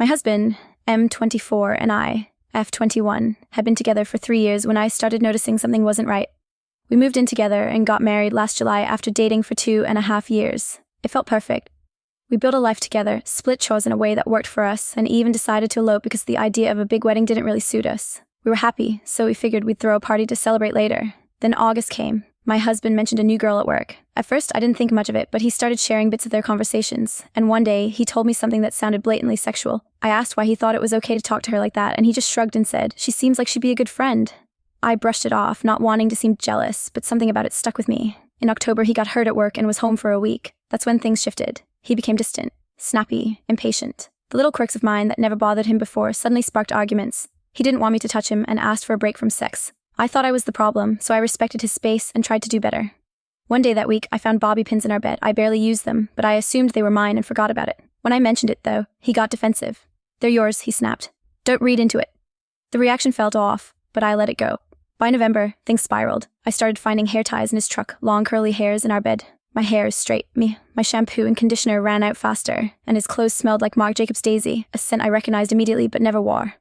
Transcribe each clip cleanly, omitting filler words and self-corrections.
My husband, M24, and I, F21, had been together for 3 years when I started noticing something wasn't right. We moved in together and got married last July after dating for 2.5 years. It felt perfect. We built a life together, split chores in a way that worked for us, and even decided to elope because the idea of a big wedding didn't really suit us. We were happy, so we figured we'd throw a party to celebrate later. Then August came. My husband mentioned a new girl at work. At first, I didn't think much of it, but he started sharing bits of their conversations, and one day, he told me something that sounded blatantly sexual. I asked why he thought it was okay to talk to her like that, and he just shrugged and said, "She seems like she'd be a good friend." I brushed it off, not wanting to seem jealous, but something about it stuck with me. In October, he got hurt at work and was home for a week. That's when things shifted. He became distant, snappy, impatient. The little quirks of mine that never bothered him before suddenly sparked arguments. He didn't want me to touch him and asked for a break from sex. I thought I was the problem, so I respected his space and tried to do better. One day that week, I found bobby pins in our bed. I barely used them, but I assumed they were mine and forgot about it. When I mentioned it, though, he got defensive. "They're yours," he snapped. "Don't read into it." The reaction felt off, but I let it go. By November, things spiraled. I started finding hair ties in his truck, long curly hairs in our bed. My hair is straight. My shampoo and conditioner ran out faster, and his clothes smelled like Marc Jacobs Daisy, a scent I recognized immediately but never wore.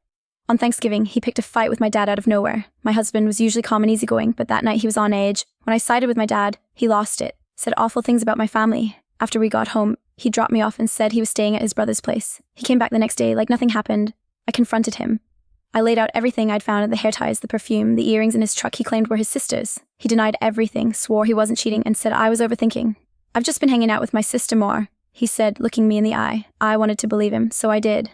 On Thanksgiving, he picked a fight with my dad out of nowhere. My husband was usually calm and easygoing, but that night he was on edge. When I sided with my dad, he lost it, said awful things about my family. After we got home, he dropped me off and said he was staying at his brother's place. He came back the next day like nothing happened. I confronted him. I laid out everything I'd found: the hair ties, the perfume, the earrings in his truck he claimed were his sister's. He denied everything, swore he wasn't cheating, and said I was overthinking. "I've just been hanging out with my sister more," he said, looking me in the eye. I wanted to believe him, so I did.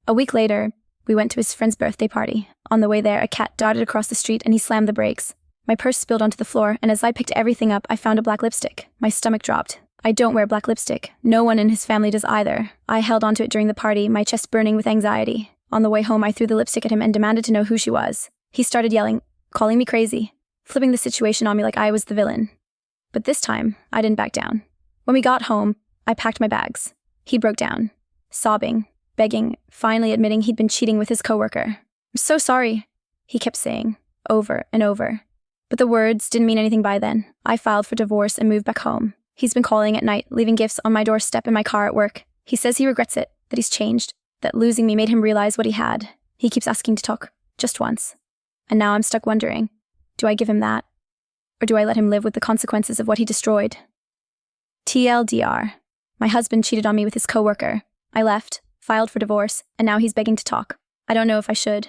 A week later, we went to his friend's birthday party. On the way there, a cat darted across the street and he slammed the brakes. My purse spilled onto the floor, and as I picked everything up, I found a black lipstick. My stomach dropped. I don't wear black lipstick. No one in his family does either. I held onto it during the party, my chest burning with anxiety. On the way home, I threw the lipstick at him and demanded to know who she was. He started yelling, calling me crazy, flipping the situation on me like I was the villain. But this time, I didn't back down. When we got home, I packed my bags. He broke down, sobbing, begging, finally admitting he'd been cheating with his coworker. "I'm so sorry," he kept saying, over and over. But the words didn't mean anything by then. I filed for divorce and moved back home. He's been calling at night, leaving gifts on my doorstep in my car at work. He says he regrets it, that he's changed, that losing me made him realize what he had. He keeps asking to talk, just once. And now I'm stuck wondering, do I give him that? Or do I let him live with the consequences of what he destroyed? TLDR. My husband cheated on me with his coworker. I left, filed for divorce, and now he's begging to talk. I don't know if I should.